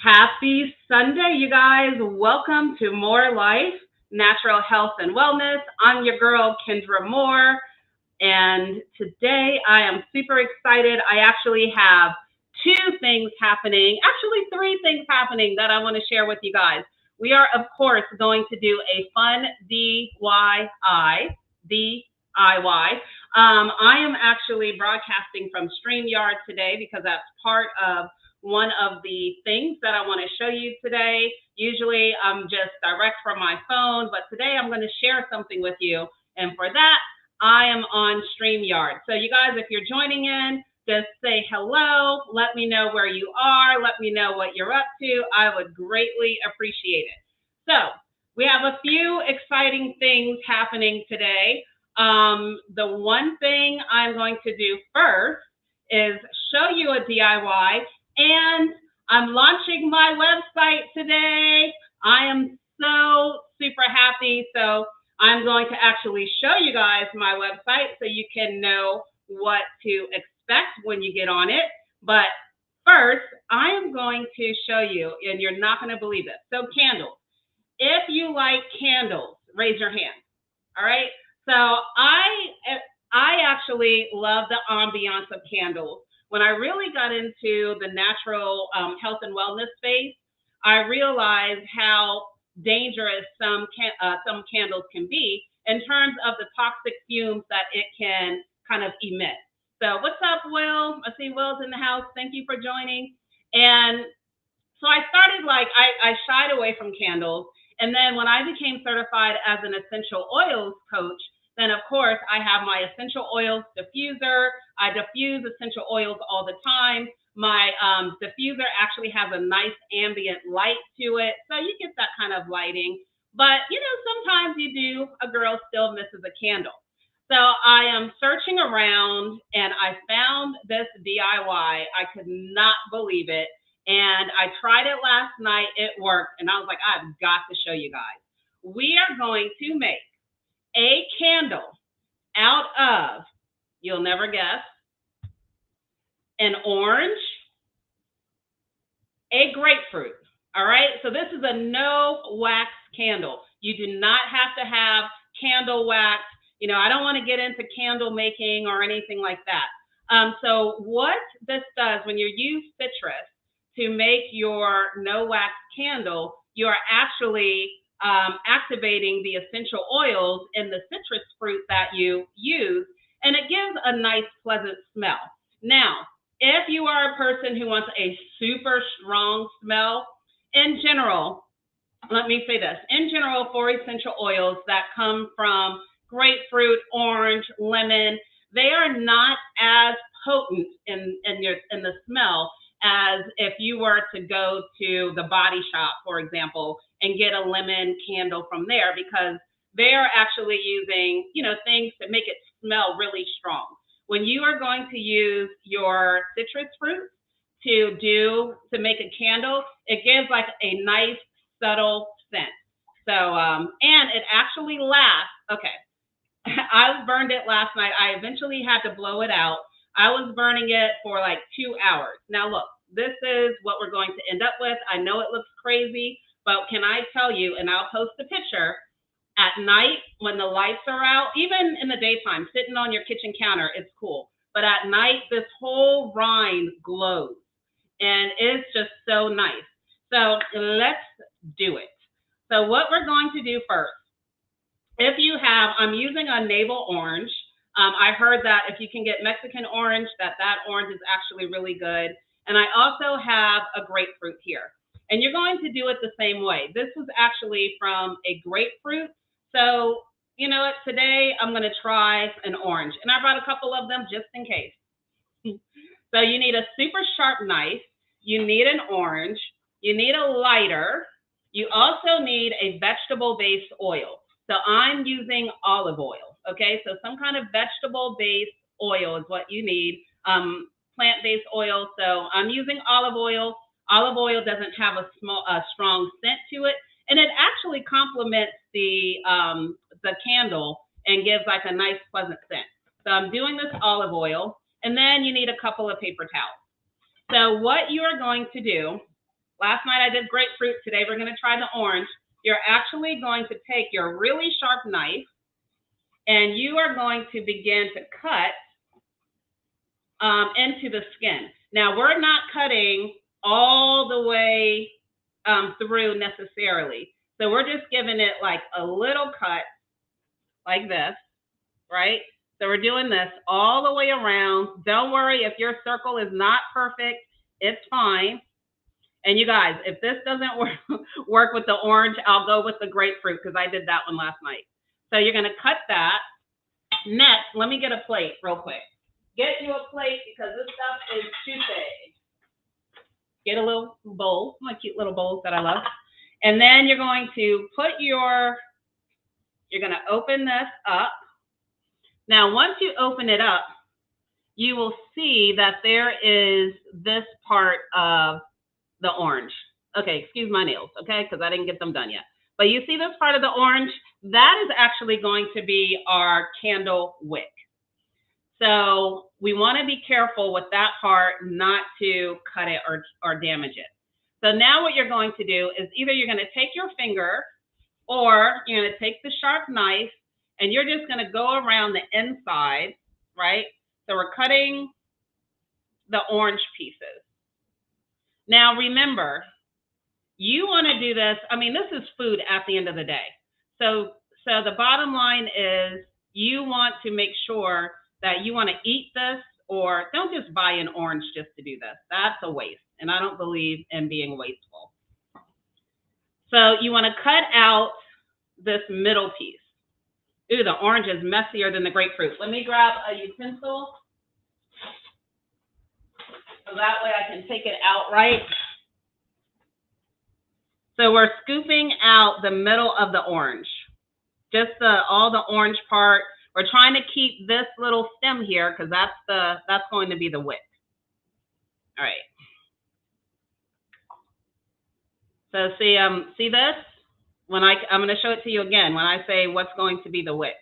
Happy Sunday, you guys. Welcome to More Life, Natural Health and Wellness. I'm your girl, Kendra Moore, and today I am super excited. I actually have two things happening, actually three things happening that I want to share with you guys. We are, of course, going to do a fun DIY. I am actually broadcasting from StreamYard today because that's part of one of the things that I want to show you today. Usually I'm just direct from my phone, but today I'm going to share something with you. And for that, I am on StreamYard. So you guys, if you're joining in, just say hello. Let me know where you are. Let me know what you're up to. I would greatly appreciate it. So we have a few exciting things happening today. The one thing I'm going to do first is show you a DIY, and I'm launching my website today. I am so super happy. So I'm going to actually show you guys my website so you can know what to expect when you get on it. But first, I am going to show you, and you're not going to believe it. So candles. If you like candles, raise your hand. All right. So I actually love the ambiance of candles. When I really got into the natural health and wellness space, I realized how dangerous some candles can be in terms of the toxic fumes that it can kind of emit. So what's up, Will? I see Will's in the house. Thank you for joining. And so I started I shied away from candles. And then when I became certified as an essential oils coach, then of course I have my essential oils diffuser. I diffuse essential oils all the time. My diffuser actually has a nice ambient light to it. So you get that kind of lighting. But, sometimes you do, a girl still misses a candle. So I am searching around and I found this DIY. I could not believe it. And I tried it last night. It worked. And I was like, I've got to show you guys. We are going to make a candle out of, you'll never guess, an orange, a grapefruit. All right. So this is a no wax candle. You do not have to have candle wax. I don't want to get into candle making or anything like that. So what this does when you use citrus to make your no wax candle, you are actually activating the essential oils in the citrus fruit that you use, and it gives a nice, pleasant smell. Now, if you are a person who wants a super strong smell, in general, let me say this, in general, for essential oils that come from grapefruit, orange, lemon, they are not as potent in the smell as if you were to go to the Body Shop, for example, and get a lemon candle from there, because they're actually using, things to make it smell really strong. When you are going to use your citrus fruits to make a candle, it gives like a nice subtle scent. So and it actually lasts. Okay, I burned it last night. I eventually had to blow it out. I was burning it for like 2 hours. Now look, this is what we're going to end up with. I know it looks crazy, but can I tell you, and I'll post a picture, at night when the lights are out, even in the daytime, sitting on your kitchen counter, it's cool. But at night, this whole rind glows, and it's just so nice. So let's do it. So what we're going to do first, if you have, I'm using a navel orange. I heard that if you can get Mexican orange, that orange is actually really good. And I also have a grapefruit here. And you're going to do it the same way. This is actually from a grapefruit. So, you know what, today I'm going to try an orange. And I brought a couple of them just in case. So you need a super sharp knife. You need an orange. You need a lighter. You also need a vegetable-based oil. So I'm using olive oil. Okay, so some kind of vegetable-based oil is what you need. Plant-based oil. So I'm using olive oil. Olive oil doesn't have a strong scent to it, and it actually complements the candle and gives like a nice pleasant scent. So I'm doing this olive oil, and then you need a couple of paper towels. So what you are going to do Last night I did grapefruit. Today we're going to try the orange. You're actually going to take your really sharp knife and you are going to begin to cut into the skin. Now, we're not cutting all the way through necessarily. So we're just giving it like a little cut like this, right? So we're doing this all the way around. Don't worry if your circle is not perfect, it's fine. And you guys, if this doesn't work with the orange, I'll go with the grapefruit because I did that one last night. So you're going to cut that. Next, let me get a plate real quick. Get you a plate because this stuff is too big. Get a little bowl, my cute little bowls that I love. And then you're going to put you're going to open this up. Now, once you open it up, you will see that there is this part of the orange. Okay, excuse my nails, okay, because I didn't get them done yet. But you see this part of the orange? That is actually going to be our candle wick. So we want to be careful with that part not to cut it or damage it. So now what you're going to do is either you're going to take your finger or you're going to take the sharp knife and you're just going to go around the inside, right? So we're cutting the orange pieces. Now remember, you want to do this. I mean, this is food at the end of the day. So the bottom line is you want to make sure that you want to eat this, or don't just buy an orange just to do this. That's a waste, and I don't believe in being wasteful. So you want to cut out this middle piece. Ooh, the orange is messier than the grapefruit. Let me grab a utensil so that way I can take it out right. So we're scooping out the middle of the orange, just all the orange part. We're trying to keep this little stem here because that's going to be the wick. All right. So see this? I'm going to show it to you again when I say what's going to be the wick.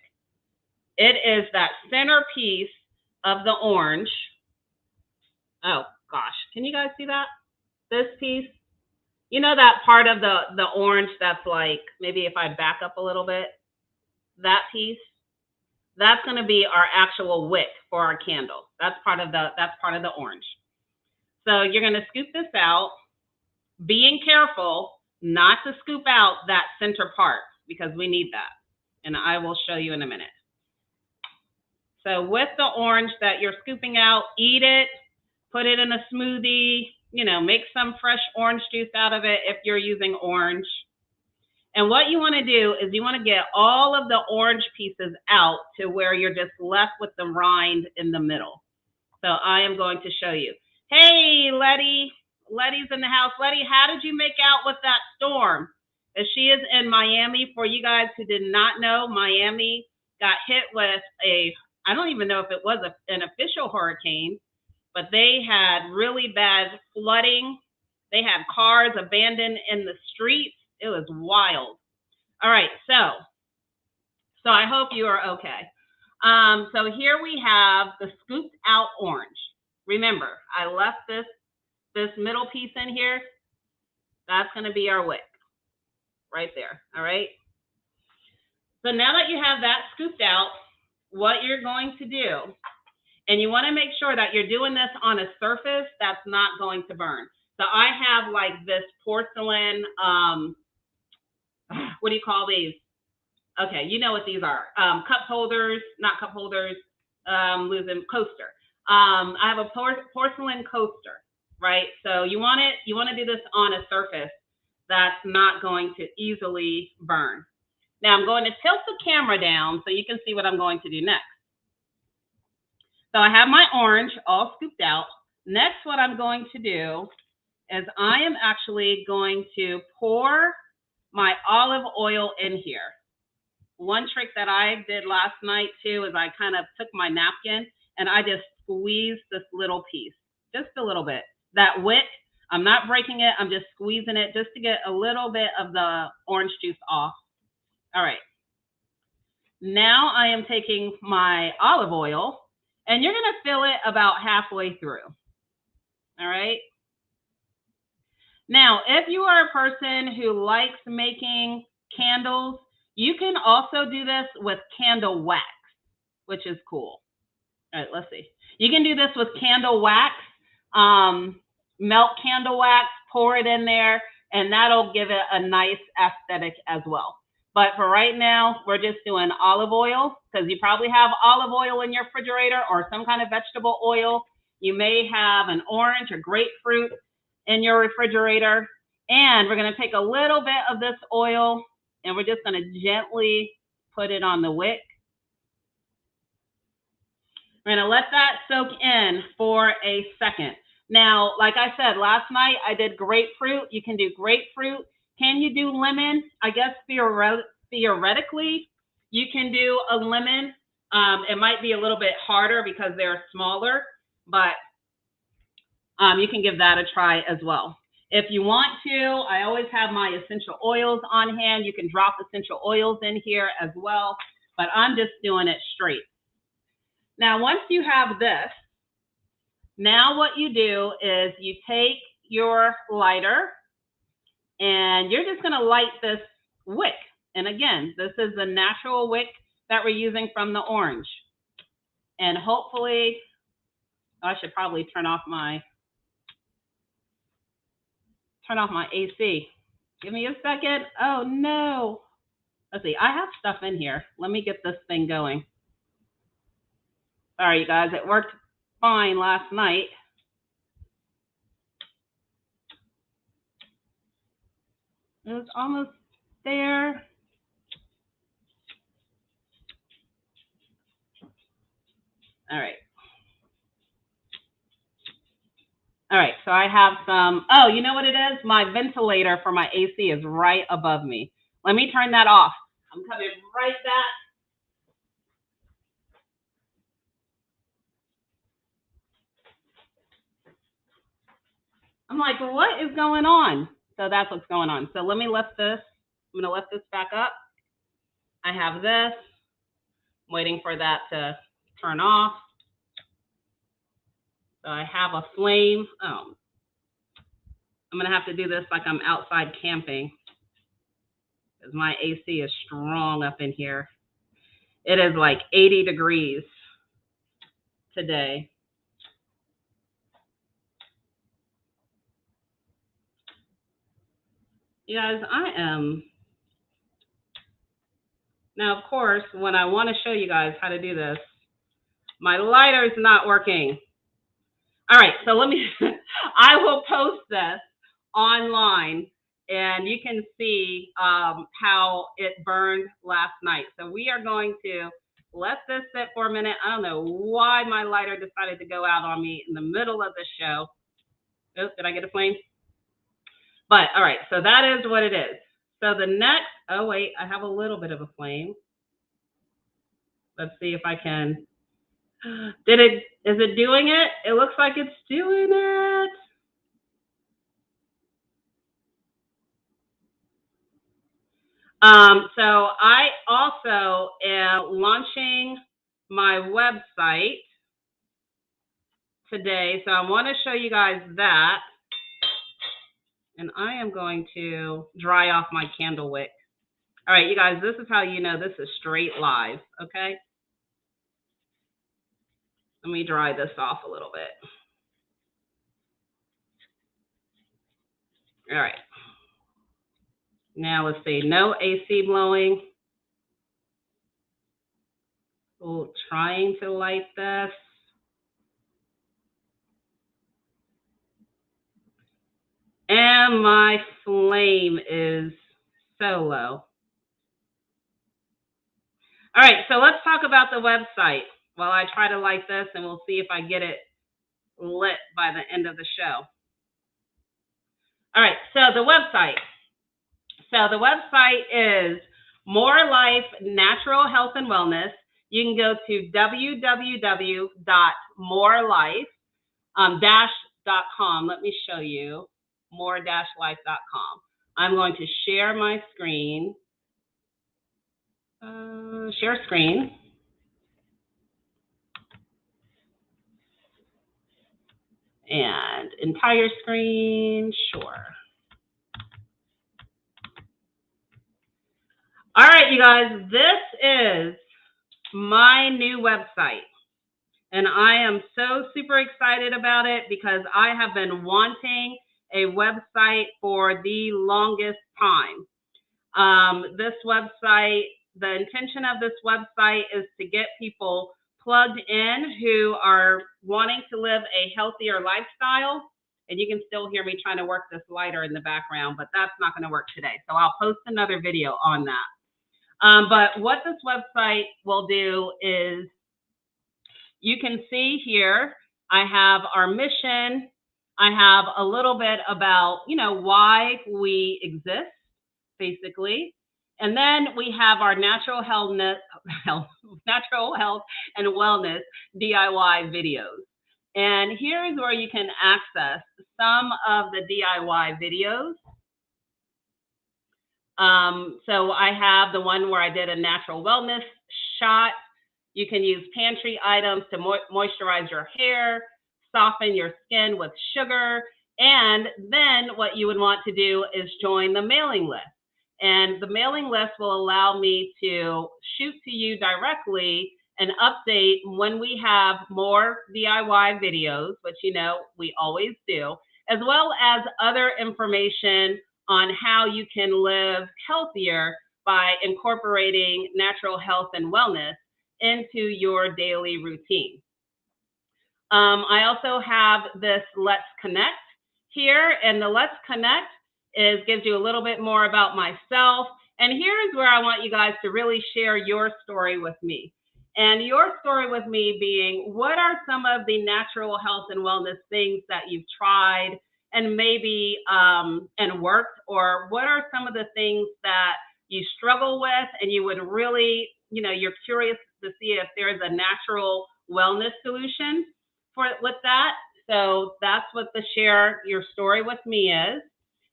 It is that center piece of the orange. Oh gosh, can you guys see that? This piece. You know that part of the orange that's like, maybe if I back up a little bit, that piece, that's going to be our actual wick for our candle. That's part of the orange. So you're going to scoop this out, being careful not to scoop out that center part because we need that. And I will show you in a minute. So with the orange that you're scooping out, eat it, put it in a smoothie, make some fresh orange juice out of it if you're using orange. And what you want to do is you want to get all of the orange pieces out to where you're just left with the rind in the middle. So I am going to show you. Hey, Letty. Letty's in the house. Letty, how did you make out with that storm? As she is in Miami, for you guys who did not know, Miami got hit with I don't even know if it was an official hurricane, but they had really bad flooding. They had cars abandoned in the streets. It was wild. All right, so I hope you are okay. So here we have the scooped out orange. Remember, I left this middle piece in here. That's going to be our wick right there. All right. So now that you have that scooped out, what you're going to do, and you want to make sure that you're doing this on a surface that's not going to burn. So I have like this porcelain, what do you call these? Okay, you know what these are. Cup holders, not cup holders, losing coaster. I have a porcelain coaster, right? So you want to do this on a surface that's not going to easily burn. Now I'm going to tilt the camera down so you can see what I'm going to do next. So I have my orange all scooped out. Next, what I'm going to do is I am actually going to pour my olive oil in here. One trick that I did last night too is I kind of took my napkin and I just squeezed this little piece, just a little bit. That wick, I'm not breaking it, I'm just squeezing it just to get a little bit of the orange juice off. All right. Now I am taking my olive oil and you're going to fill it about halfway through. All right. Now, if you are a person who likes making candles, you can also do this with candle wax, which is cool. All right, let's see. You can do this with candle wax. Melt candle wax, pour it in there, and that'll give it a nice aesthetic as well. But for right now, we're just doing olive oil because you probably have olive oil in your refrigerator or some kind of vegetable oil. You may have an orange or grapefruit in your refrigerator. And we're going to take a little bit of this oil and we're just going to gently put it on the wick. We're going to let that soak in for a second. Now, like I said, last night I did grapefruit. You can do grapefruit. Can you do lemon? I guess theoretically, you can do a lemon. It might be a little bit harder because they're smaller, but you can give that a try as well. If you want to, I always have my essential oils on hand. You can drop essential oils in here as well, but I'm just doing it straight. Now, once you have this, now what you do is you take your lighter and you're just going to light this wick. And again, this is the natural wick that we're using from the orange. And hopefully, I should probably turn off my AC. Give me a second. Oh no. Let's see, I have stuff in here. Let me get this thing going. Sorry, you guys, it worked fine last night. It was almost there. All right. All right, so I have some, oh, you know what it is? My ventilator for my AC is right above me. Let me turn that off. I'm coming right back. I'm like, what is going on? So that's what's going on. So let me lift this. I'm going to lift this back up. I have this. I'm waiting for that to turn off. So I have a flame. Oh, I'm going to have to do this like I'm outside camping because my AC is strong up in here. It is like 80 degrees today. You guys, I am. Now, of course, when I want to show you guys how to do this, my lighter is not working. All right, so let me, I will post this online and you can see how it burned last night. So we are going to let this sit for a minute. I don't know why my lighter decided to go out on me in the middle of the show. Oh, did I get a flame? But all right, so that is what it is. So the next, oh wait, I have a little bit of a flame. Let's see if I can. Is it doing it? It looks like it's doing it. So I also am launching my website today. So I want to show you guys that. And I am going to dry off my candle wick. All right, you guys, this is how you know this is straight live, okay? Let me dry this off a little bit. All right. Now let's see, no AC blowing. Oh, trying to light this. And my flame is so low. All right, so let's talk about the website while I try to light this, and we'll see if I get it lit by the end of the show. All right, so the website. So the website is More Life Natural Health and Wellness. You can go to www.morelife-.com. Let me show you, more-life.com. I'm going to share my screen. Share screen. And entire screen, sure. All right, you guys, this is my new website. And I am so super excited about it because I have been wanting a website for the longest time. This website, the intention of this website is to get people plugged in who are wanting to live a healthier lifestyle. And you can still hear me trying to work this lighter in the background, but that's not going to work today. So I'll post another video on that. But what this website will do is, you can see here, I have our mission. I have a little bit about, why we exist, basically. And then we have our natural health and wellness DIY videos. And here's where you can access some of the DIY videos. So I have the one where I did a natural wellness shot. You can use pantry items to moisturize your hair, soften your skin with sugar. And then what you would want to do is join the mailing list. And the mailing list will allow me to shoot to you directly an update when we have more DIY videos, which we always do, as well as other information on how you can live healthier by incorporating natural health and wellness into your daily routine. I also have this Let's Connect here, and the Let's Connect gives you a little bit more about myself. And here's where I want you guys to really share your story with me. And your story with me being, what are some of the natural health and wellness things that you've tried and maybe and worked, or what are some of the things that you struggle with and you would really, you're curious to see if there is a natural wellness solution with that. So that's what the share your story with me is.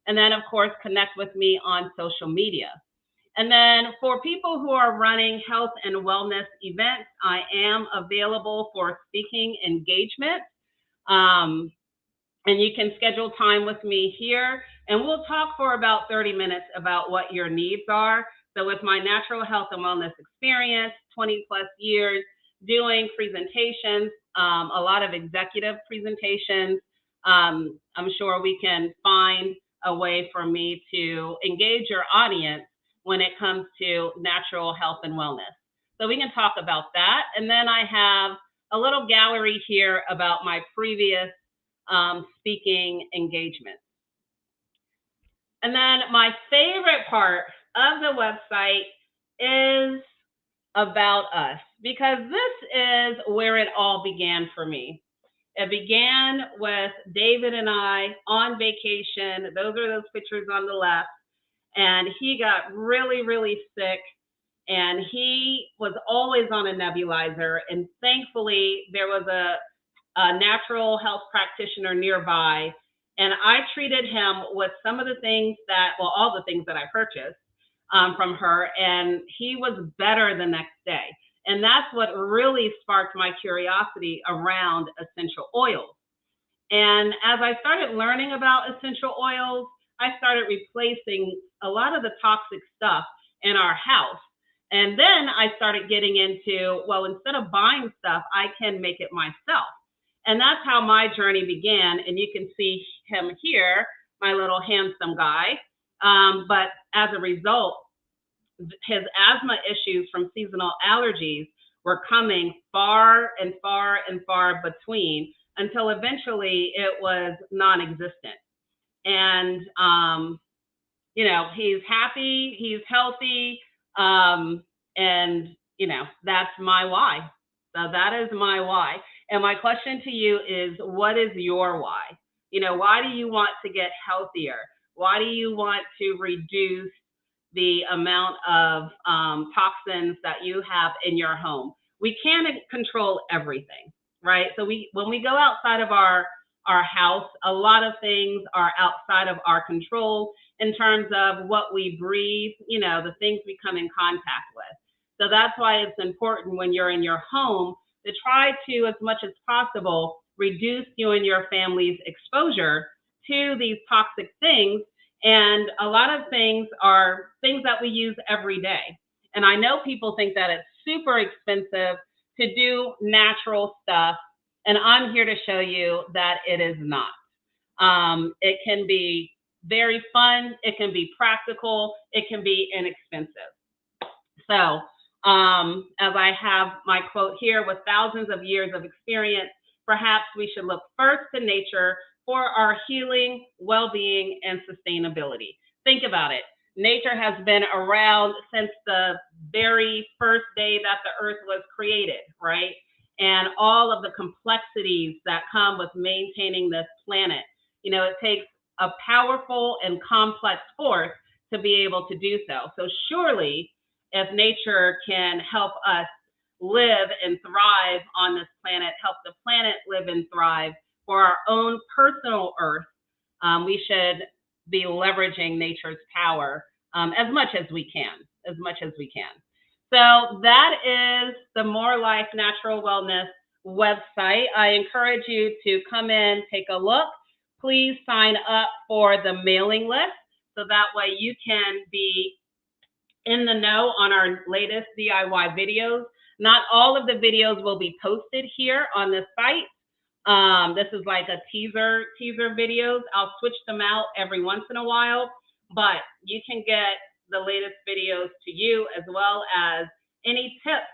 And then, of course, connect with me on social media. And then for people who are running health and wellness events, I am available for speaking engagements. And you can schedule time with me here, and we'll talk for about 30 minutes about what your needs are. So with my natural health and wellness experience, 20 plus years doing presentations, a lot of executive presentations, I'm sure we can find a way for me to engage your audience when it comes to natural health and wellness. So we can talk about that. And then I have a little gallery here about my previous speaking engagements. And then my favorite part of the website is about us, because this is where it all began for me. It began with David and I on vacation. Those are those pictures on the left. And he got really, really sick. And he was always on a nebulizer. And thankfully, there was a natural health practitioner nearby. And I treated him with some of the things all the things that I purchased from her. And he was better the next day. And that's what really sparked my curiosity around essential oils. And as I started learning about essential oils, I started replacing a lot of the toxic stuff in our house. And then I started getting into, well, instead of buying stuff, I can make it myself. And that's how my journey began. And you can see him here, my little handsome guy. But as a result, his asthma issues from seasonal allergies were coming far and far and far between until eventually it was non-existent. And, he's happy, he's healthy, and, that's my why. So that is my why. And my question to you is, what is your why? Why do you want to get healthier? Why do you want to reduce the amount of toxins that you have in your home? We can't control everything, right? So when we go outside of our house, a lot of things are outside of our control in terms of what we breathe, the things we come in contact with. So that's why it's important when you're in your home to try to, as much as possible, reduce you and your family's exposure to these toxic things. And a lot of things are things that we use every day. And I know people think that it's super expensive to do natural stuff. And I'm here to show you that it is not. It can be very fun. It can be practical. It can be inexpensive. So, as I have my quote here, with thousands of years of experience, perhaps we should look first to nature for our healing, well-being, and sustainability. Think about it. Nature has been around since the very first day that the earth was created, right? And all of the complexities that come with maintaining this planet. You know, it takes a powerful and complex force to be able to do so. So surely, if nature can help us live and thrive on this planet, help the planet live and thrive for our own personal earth, we should be leveraging nature's power as much as we can, So that is the More Life Natural Wellness website. I encourage you to come in, take a look. Please sign up for the mailing list so that way you can be in the know on our latest DIY videos. Not all of the videos will be posted here on the site. This is like a teaser videos. I'll switch them out every once in a while, but you can get the latest videos to you, as well as any tips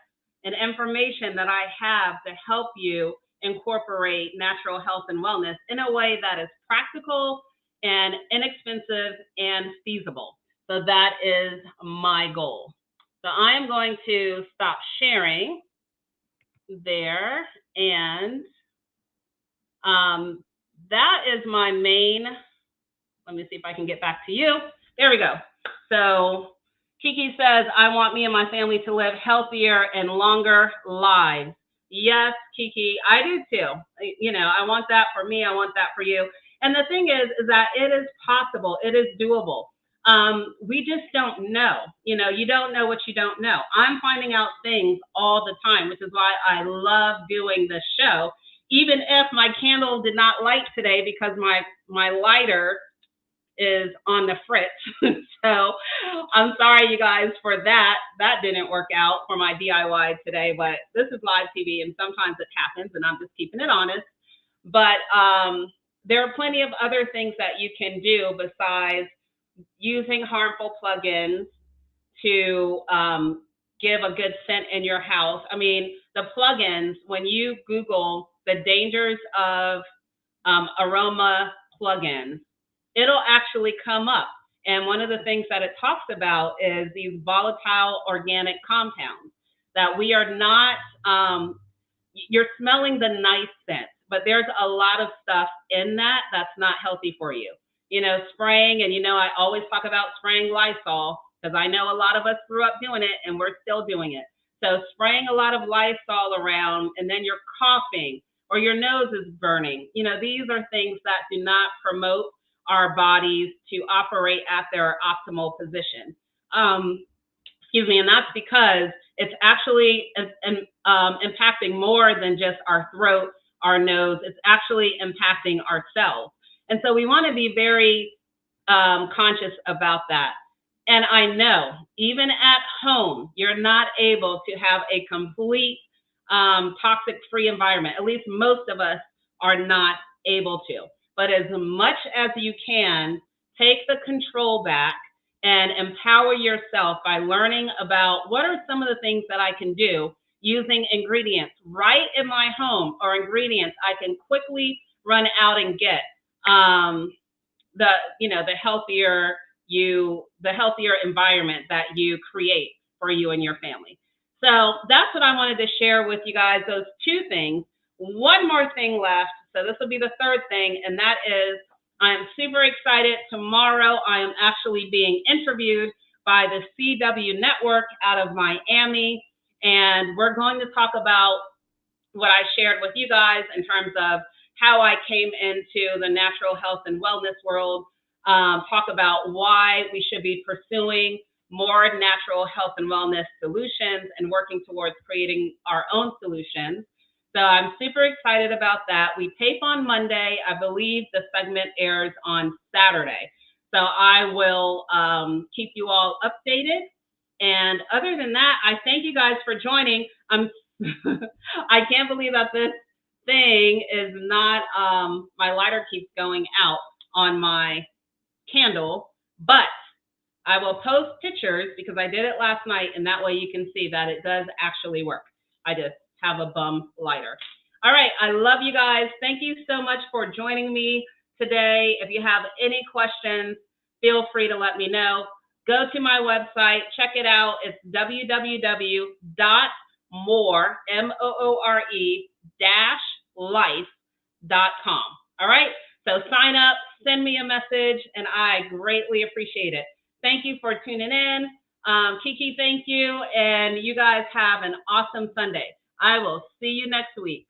and information that I have to help you incorporate natural health and wellness in a way that is practical and inexpensive and feasible. So that is my goal. So I am going to stop sharing there, and that is my main. Let me see if I can get back to you. There we go. So Kiki says, I want me and my family to live healthier and longer lives. Yes, Kiki, I do too. You know, I want that for me. I want that for you. And the thing is that it is possible. It is doable. We just don't know. You know, you don't know what you don't know. I'm finding out things all the time, which is why I love doing this show. Even if my candle did not light today because my lighter is on the fritz. So I'm sorry, you guys, for that. That didn't work out for my DIY today, but this is live TV and sometimes it happens and I'm just keeping it honest. But there are plenty of other things that you can do besides using harmful plugins to give a good scent in your house. I mean, the plugins, when you Google the dangers of aroma plugins, it'll actually come up. And one of the things that it talks about is these volatile organic compounds that we are not, you're smelling the nice scent, but there's a lot of stuff in that that's not healthy for you. You know, spraying, and you know, I always talk about spraying Lysol because I know a lot of us grew up doing it and we're still doing it. So spraying a lot of Lysol around and then you're coughing or your nose is burning. You know, these are things that do not promote our bodies to operate at their optimal position. And that's because it's actually impacting more than just our throat, our nose. It's actually impacting our cells. And so we want to be very conscious about that. And I know even at home, you're not able to have a complete toxic-free environment. At least most of us are not able to. But as much as you can, take the control back and empower yourself by learning about what are some of the things that I can do using ingredients right in my home, or ingredients I can quickly run out and get. The healthier environment that you create for you and your family. So that's what I wanted to share with you guys, those two things. One more thing left. So this will be the third thing, and that is I am super excited. Tomorrow I am actually being interviewed by the CW Network out of Miami, and we're going to talk about what I shared with you guys in terms of how I came into the natural health and wellness world, talk about why we should be pursuing more natural health and wellness solutions and working towards creating our own solutions. So I'm super excited about that. We tape on Monday. I believe the segment airs on Saturday. So I will keep you all updated. And other than that, I thank you guys for joining. I can't believe that this thing is not, my lighter keeps going out on my candle, but I will post pictures because I did it last night, and that way you can see that it does actually work. I just have a bum lighter. All right, I love you guys. Thank you so much for joining me today. If you have any questions, feel free to let me know. Go to my website, check it out. It's www.moore, M-O-O-R-E, -life.com. All right, so sign up, send me a message, and I greatly appreciate it. Thank you for tuning in. Kiki, thank you. And you guys have an awesome Sunday. I will see you next week.